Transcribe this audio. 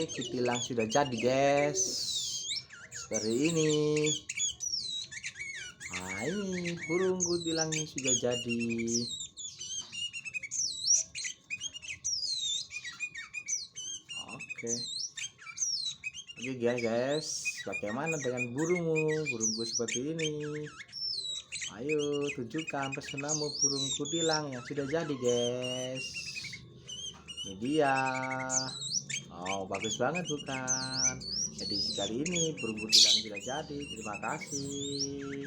kutilang sudah jadi guys, seperti ini. Nah ini burung kutilangnya sudah jadi. Oke guys, bagaimana dengan burungku seperti ini? Ayo tunjukkan pesonamu burung kutilang yang sudah jadi guys. Ini dia. Oh bagus banget bukan? Edisi kali ini burung kutilang sudah jadi. Terima kasih.